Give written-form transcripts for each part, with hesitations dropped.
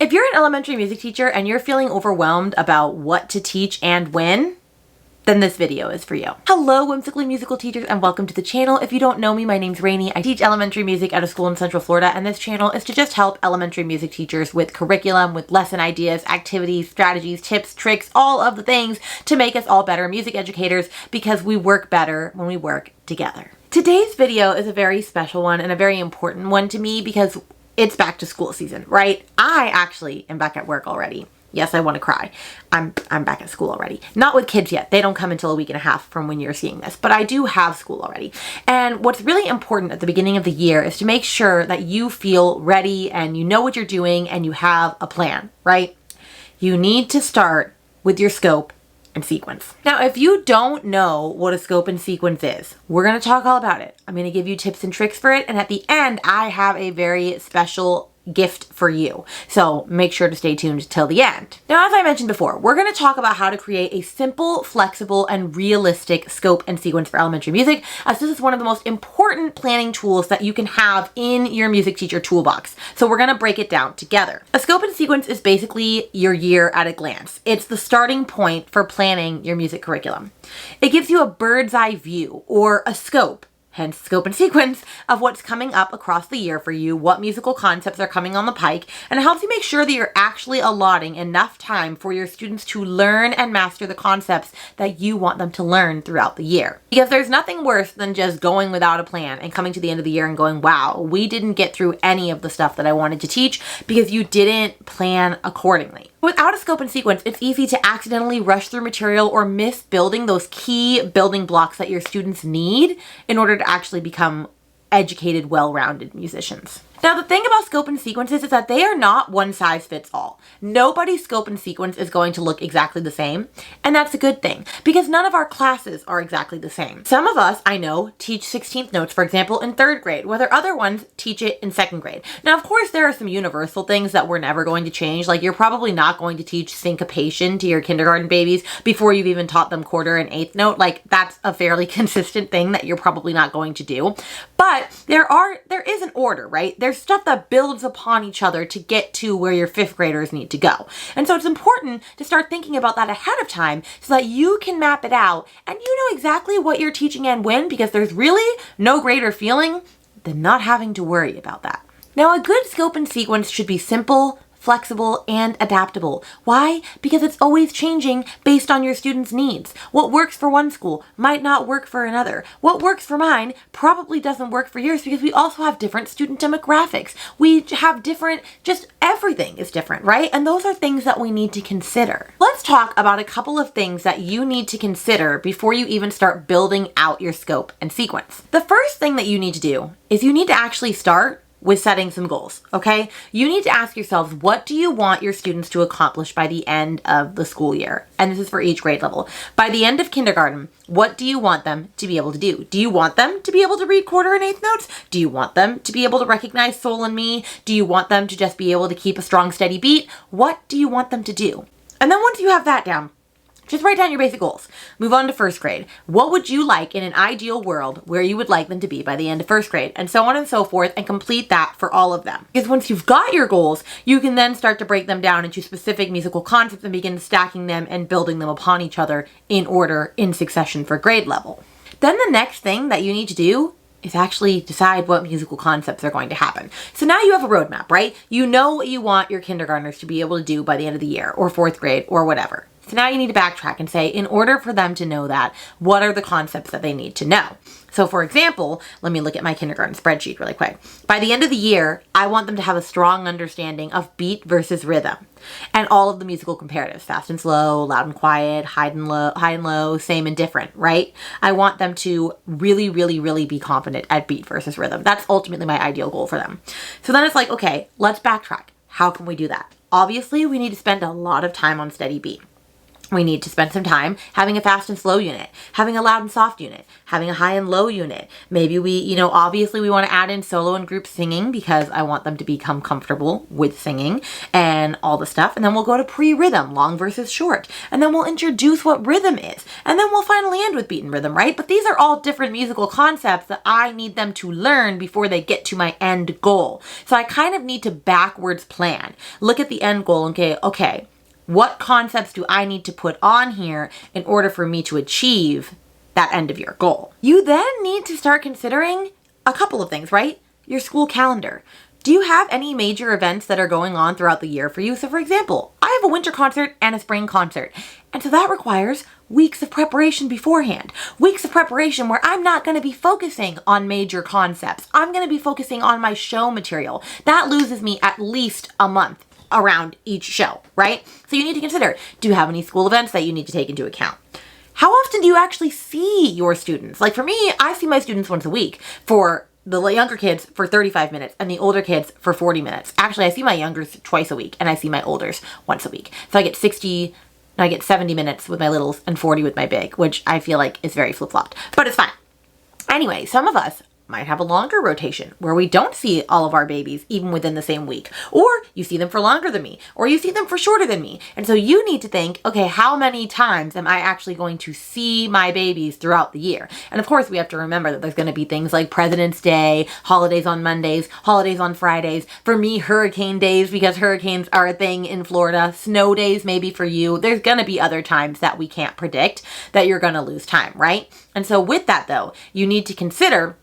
If you're an elementary music teacher and you're feeling overwhelmed about what to teach and when, then this video is for you. Hello, whimsically musical teachers, and welcome to the channel. If you don't know me, my name's Rainey. I teach elementary music at a school in Central Florida, and this channel is to just help elementary music teachers with curriculum, with lesson ideas, activities, strategies, tips, tricks, all of the things to make us all better music educators, because we work better when we work together. Today's video is a very special one and a very important one to me because it's back to school season, right? I actually am back at work already. Yes, I want to cry. I'm back at school already. Not with kids yet. They don't come until a week and a half from when you're seeing this, but I do have school already. And what's really important at the beginning of the year is to make sure that you feel ready and you know what you're doing and you have a plan, right? You need to start with your scope and sequence. Now, if you don't know what a scope and sequence is, we're going to talk all about it. I'm going to give you tips and tricks for it. And at the end, I have a very special gift for you. So make sure to stay tuned till the end. Now, as I mentioned before, we're going to talk about how to create a simple, flexible, and realistic scope and sequence for elementary music, as this is one of the most important planning tools that you can have in your music teacher toolbox. So we're going to break it down together. A scope and sequence is basically your year at a glance. It's the starting point for planning your music curriculum. It gives you a bird's eye view, or a scope, hence scope and sequence, of what's coming up across the year for you, what musical concepts are coming on the pike, and it helps you make sure that you're actually allotting enough time for your students to learn and master the concepts that you want them to learn throughout the year. Because there's nothing worse than just going without a plan and coming to the end of the year and going, wow, we didn't get through any of the stuff that I wanted to teach because you didn't plan accordingly. Without a scope and sequence, it's easy to accidentally rush through material or miss building those key building blocks that your students need in order to actually become educated, well-rounded musicians. Now, the thing about scope and sequences is that they are not one size fits all. Nobody's scope and sequence is going to look exactly the same, and that's a good thing, because none of our classes are exactly the same. Some of us, I know, teach 16th notes, for example, in 3rd grade, whether other ones teach it in 2nd grade. Now, of course, there are some universal things that we're never going to change, like you're probably not going to teach syncopation to your kindergarten babies before you've even taught them quarter and 8th note. Like, that's a fairly consistent thing that you're probably not going to do. But there is an order, right? There's stuff that builds upon each other to get to where your 5th graders need to go. And so it's important to start thinking about that ahead of time so that you can map it out and you know exactly what you're teaching and when, because there's really no greater feeling than not having to worry about that. Now, a good scope and sequence should be simple, flexible, and adaptable. Why? Because it's always changing based on your students' needs. What works for one school might not work for another. What works for mine probably doesn't work for yours, because we also have different student demographics. We have different, just everything is different, right? And those are things that we need to consider. Let's talk about a couple of things that you need to consider before you even start building out your scope and sequence. The first thing that you need to do is you need to actually start with setting some goals, okay? You need to ask yourselves, what do you want your students to accomplish by the end of the school year? And this is for each grade level. By the end of kindergarten, what do you want them to be able to do? Do you want them to be able to read quarter and 8th notes? Do you want them to be able to recognize sol and mi? Do you want them to just be able to keep a strong, steady beat? What do you want them to do? And then once you have that down, just write down your basic goals. Move on to 1st grade. What would you like in an ideal world where you would like them to be by the end of 1st grade? And so on and so forth, and complete that for all of them. Because once you've got your goals, you can then start to break them down into specific musical concepts and begin stacking them and building them upon each other in order, in succession for grade level. Then the next thing that you need to do is actually decide what musical concepts are going to happen. So now you have a roadmap, right? You know what you want your kindergartners to be able to do by the end of the year, or 4th grade, or whatever. So now you need to backtrack and say, in order for them to know that, what are the concepts that they need to know? So for example, let me look at my kindergarten spreadsheet really quick. By the end of the year, I want them to have a strong understanding of beat versus rhythm and all of the musical comparatives, fast and slow, loud and quiet, high and low, same and different, right? I want them to really, really, really be confident at beat versus rhythm. That's ultimately my ideal goal for them. So then it's like, okay, let's backtrack. How can we do that? Obviously, we need to spend a lot of time on steady beat. We need to spend some time having a fast and slow unit, having a loud and soft unit, having a high and low unit. Maybe we, obviously we want to add in solo and group singing because I want them to become comfortable with singing and all the stuff. And then we'll go to pre-rhythm, long versus short. And then we'll introduce what rhythm is. And then we'll finally end with beat and rhythm, right? But these are all different musical concepts that I need them to learn before they get to my end goal. So I kind of need to backwards plan. Look at the end goal and okay, what concepts do I need to put on here in order for me to achieve that end of year goal? You then need to start considering a couple of things, right? Your school calendar. Do you have any major events that are going on throughout the year for you? So for example, I have a winter concert and a spring concert. And so that requires weeks of preparation beforehand. Weeks of preparation where I'm not going to be focusing on major concepts. I'm going to be focusing on my show material. That loses me at least a month around each show, right? So you need to consider, do you have any school events that you need to take into account? How often do you actually see your students? Like for me, I see my students once a week. For the younger kids for 35 minutes and the older kids for 40 minutes. Actually, I see my youngers twice a week and I see my olders once a week. So I get 70 minutes with my littles and 40 with my big, which I feel like is very flip-flopped, but it's fine. Anyway, some of us might have a longer rotation where we don't see all of our babies even within the same week, or you see them for longer than me, or you see them for shorter than me. And so you need to think, okay, how many times am I actually going to see my babies throughout the year? And of course we have to remember that there's going to be things like President's Day, holidays on Mondays, holidays on Fridays. For me, hurricane days, because hurricanes are a thing in Florida, snow days maybe for you. There's going to be other times that we can't predict that you're going to lose time, right? And so with that though, you need to consider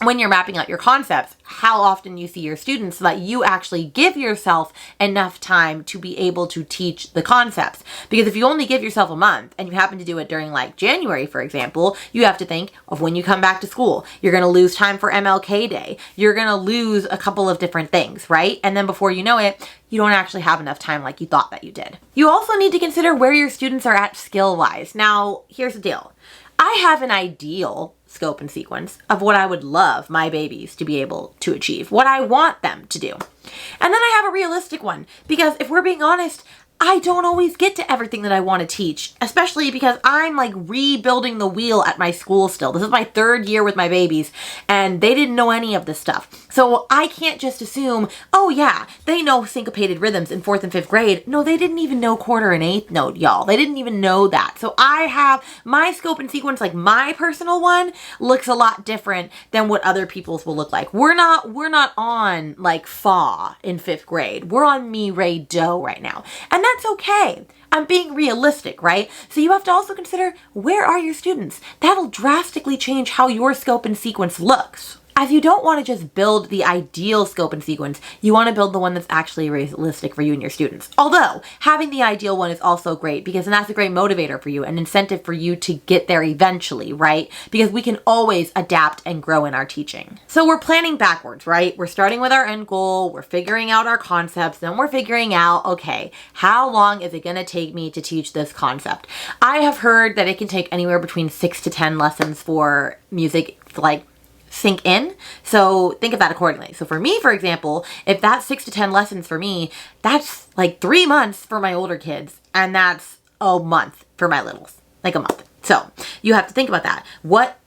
when you're mapping out your concepts, how often you see your students so that you actually give yourself enough time to be able to teach the concepts. Because if you only give yourself a month and you happen to do it during like January, for example, you have to think of when you come back to school. You're going to lose time for MLK Day. You're going to lose a couple of different things, right? And then before you know it, you don't actually have enough time like you thought that you did. You also need to consider where your students are at skill-wise. Now, here's the deal. I have an ideal scope and sequence of what I would love my babies to be able to achieve, what I want them to do. And then I have a realistic one, because if we're being honest, I don't always get to everything that I want to teach, especially because I'm like rebuilding the wheel at my school still. This is my 3rd year with my babies and they didn't know any of this stuff. So I can't just assume, oh yeah, they know syncopated rhythms in 4th and 5th grade. No, they didn't even know quarter and eighth note, y'all. They didn't even know that. So I have my scope and sequence, like my personal one looks a lot different than what other people's will look like. We're not on like fa in 5th grade. We're on mi, re, do right now. And that's okay. I'm being realistic, right? So you have to also consider, where are your students? That'll drastically change how your scope and sequence looks. As you don't want to just build the ideal scope and sequence, you want to build the one that's actually realistic for you and your students. Although, having the ideal one is also great, because then that's a great motivator for you, an incentive for you to get there eventually, right? Because we can always adapt and grow in our teaching. So we're planning backwards, right? We're starting with our end goal, we're figuring out our concepts, then we're figuring out, okay, how long is it going to take me to teach this concept? I have heard that it can take anywhere between 6 to 10 lessons for music, like, sink in. So think of that accordingly. So for me, for example, if that's 6 to 10 lessons for me, that's like 3 months for my older kids, and that's a month for my littles, like a month. So you have to think about that. What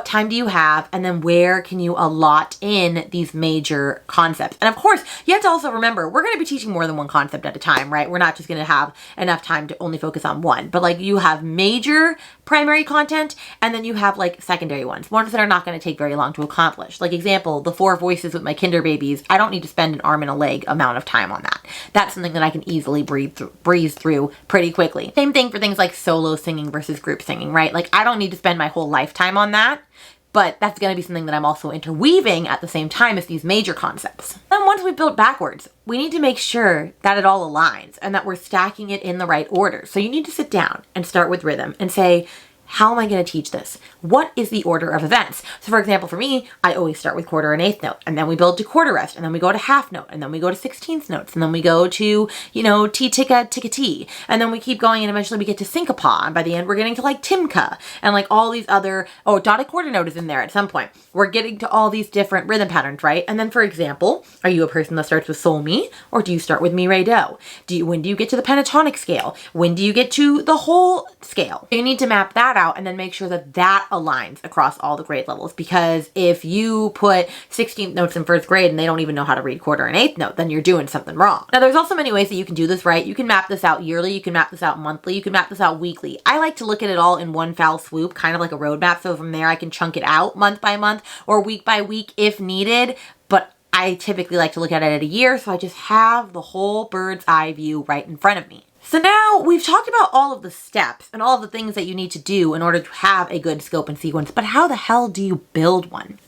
time do you have, and then where can you allot in these major concepts? And of course, you have to also remember, we're going to be teaching more than one concept at a time, right? We're not just going to have enough time to only focus on one, but like you have major primary content, and then you have like secondary ones that are not going to take very long to accomplish. Like example, the 4 voices with my kinder babies, I don't need to spend an arm and a leg amount of time on that. That's something that I can easily breeze through pretty quickly. Same thing for things like solo singing versus group singing, right? Like I don't need to spend my whole lifetime on that, but that's going to be something that I'm also interweaving at the same time as these major concepts. Then once we've built backwards, we need to make sure that it all aligns and that we're stacking it in the right order. So you need to sit down and start with rhythm and say, how am I going to teach this? What is the order of events? So for example, for me, I always start with quarter and eighth note, and then we build to quarter rest, and then we go to half note, and then we go to 16th notes, and then we go to, you know, T ticka ticka T, and then we keep going, and eventually we get to syncopa, and by the end we're getting to like timka, and like all these other, oh, dotted quarter note is in there at some point. We're getting to all these different rhythm patterns, right? And then for example, are you a person that starts with sol mi, or do you start with mi re do? When do you get to the pentatonic scale? When do you get to the whole scale? You need to map that out and then make sure that that aligns across all the grade levels, because if you put 16th notes in first grade and they don't even know how to read quarter and eighth note, then you're doing something wrong. Now there's also many ways that you can do this, right? You can map this out yearly, you can map this out monthly, you can map this out weekly. I like to look at it all in one foul swoop, kind of like a roadmap, so from there I can chunk it out month by month or week by week if needed, but I typically like to look at it at a year, so I just have the whole bird's eye view right in front of me. So now we've talked about all of the steps and all of the things that you need to do in order to have a good scope and sequence, but how the hell do you build one?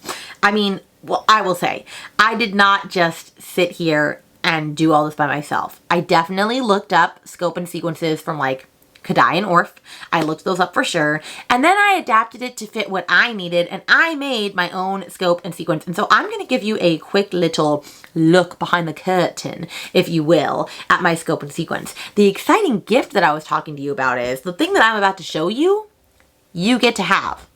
I mean, well, I will say, I did not just sit here and do all this by myself. I definitely looked up scope and sequences from like Kadai and Orff. I looked those up for sure. And then I adapted it to fit what I needed, and I made my own scope and sequence. And so I'm going to give you a quick little look behind the curtain, if you will, at my scope and sequence. The exciting gift that I was talking to you about is the thing that I'm about to show you, you get to have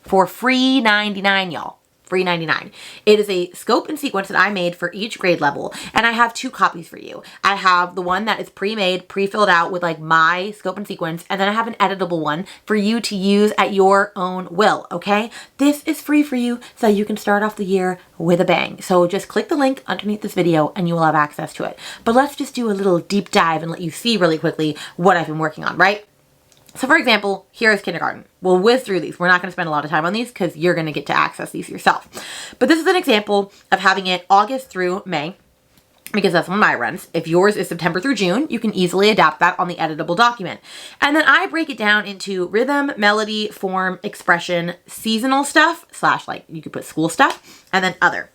for free 99, y'all. Free 99. It is a scope and sequence that I made for each grade level, and I have 2 copies for you. I have the one that is pre-made, pre-filled out with like my scope and sequence, and then I have an editable one for you to use at your own will, okay? This is free for you so you can start off the year with a bang. So just click the link underneath this video and you will have access to it. But let's just do a little deep dive and let you see really quickly what I've been working on, right? So for example, here is kindergarten. We'll whiz through these. We're not going to spend a lot of time on these because you're going to get to access these yourself. But this is an example of having it August through May, because that's when my runs. If yours is September through June, you can easily adapt that on the editable document. And then I break it down into rhythm, melody, form, expression, seasonal stuff, / like you could put school stuff, and then other.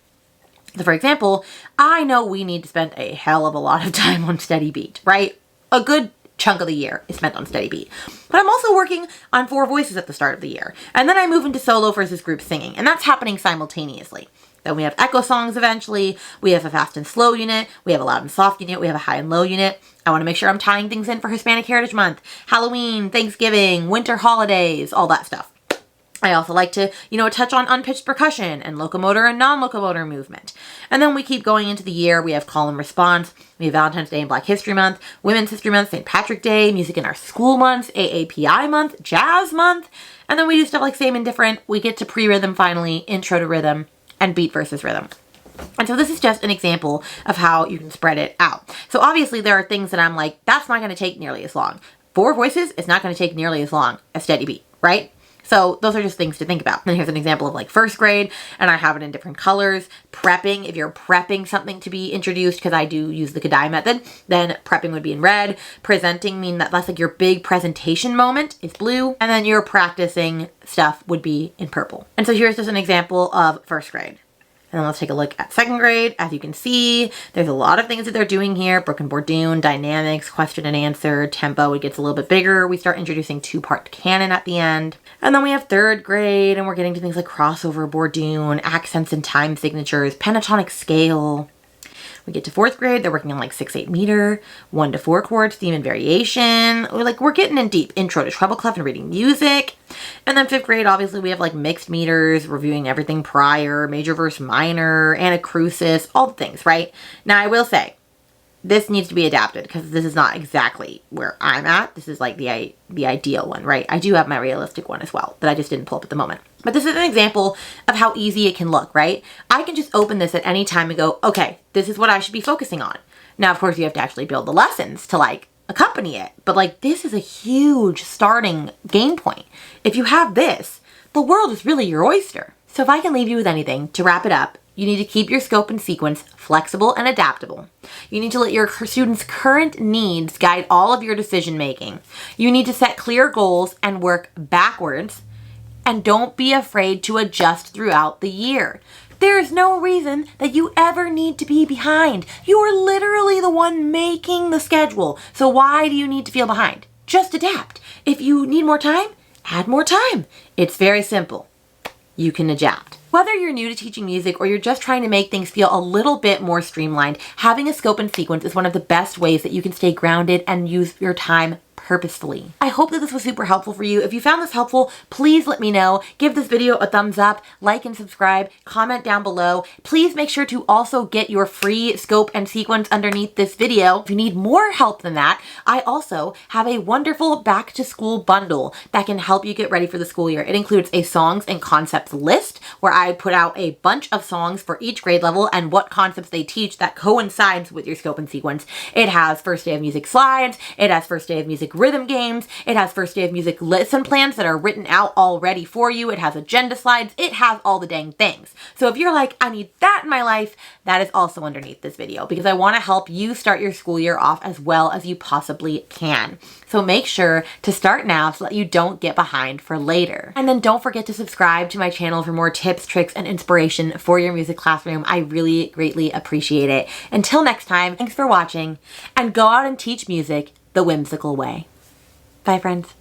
So for example, I know we need to spend a hell of a lot of time on steady beat, right? A good chunk of the year is spent on steady beat. But I'm also working on 4 voices at the start of the year. And then I move into solo versus group singing. And that's happening simultaneously. Then we have echo songs eventually. We have a fast and slow unit. We have a loud and soft unit. We have a high and low unit. I want to make sure I'm tying things in for Hispanic Heritage Month, Halloween, Thanksgiving, winter holidays, all that stuff. I also like to, touch on unpitched percussion and locomotor and non-locomotor movement. And then we keep going into the year. We have call and response. We have Valentine's Day and Black History Month, Women's History Month, St. Patrick's Day, music in our school months, AAPI month, jazz month. And then we do stuff like same and different. We get to pre-rhythm finally, intro to rhythm, and beat versus rhythm. And so this is just an example of how you can spread it out. So obviously there are things that I'm like, that's not going to take nearly as long. 4 voices is not going to take nearly as long as steady beat, right? So those are just things to think about. And here's an example of like first grade, and I have it in different colors. Prepping, if you're prepping something to be introduced, because I do use the Kadai method, then prepping would be in red. Presenting, mean that's like your big presentation moment, is blue. And then your practicing stuff would be in purple. And so here's just an example of first grade. And then let's take a look at second grade. As you can see, there's a lot of things that they're doing here. Broken Bourdoon, dynamics, question and answer, tempo. It gets a little bit bigger. We start introducing 2-part canon at the end. And then we have third grade, and we're getting to things like crossover, Bourdoon, accents and time signatures, pentatonic scale. We get to fourth grade, they're working on like 6/8 meter, 1 to 4 chords, theme and variation. We're getting in deep. Intro to treble clef and reading music. And then fifth grade, obviously we have like mixed meters, reviewing everything prior, major verse minor, anacrusis, all the things, right? Now I will say, this needs to be adapted because this is not exactly where I'm at. This is like the ideal one, right? I do have my realistic one as well that I just didn't pull up at the moment. But this is an example of how easy it can look, right? I can just open this at any time and go, okay, this is what I should be focusing on. Now, of course, you have to actually build the lessons to like accompany it. But like this is a huge starting game point. If you have this, the world is really your oyster. So if I can leave you with anything to wrap it up, you need to keep your scope and sequence flexible and adaptable. You need to let your students' current needs guide all of your decision making. You need to set clear goals and work backwards. And don't be afraid to adjust throughout the year. There is no reason that you ever need to be behind. You are literally the one making the schedule. So why do you need to feel behind? Just adapt. If you need more time, add more time. It's very simple. You can adapt. Whether you're new to teaching music or you're just trying to make things feel a little bit more streamlined, having a scope and sequence is one of the best ways that you can stay grounded and use your time purposefully. I hope that this was super helpful for you. If you found this helpful, please let me know. Give this video a thumbs up, like and subscribe, comment down below. Please make sure to also get your free scope and sequence underneath this video. If you need more help than that, I also have a wonderful back to school bundle that can help you get ready for the school year. It includes a songs and concepts list where I put out a bunch of songs for each grade level and what concepts they teach that coincides with your scope and sequence. It has first day of music slides. It has first day of music rhythm games. It has first day of music lesson plans that are written out already for you. It has agenda slides. It has all the dang things. So if you're like, I need that in my life, that is also underneath this video because I want to help you start your school year off as well as you possibly can. So make sure to start now so that you don't get behind for later. And then don't forget to subscribe to my channel for more tips, tricks, and inspiration for your music classroom. I really greatly appreciate it. Until next time, thanks for watching and go out and teach music the whimsical way. Bye, friends.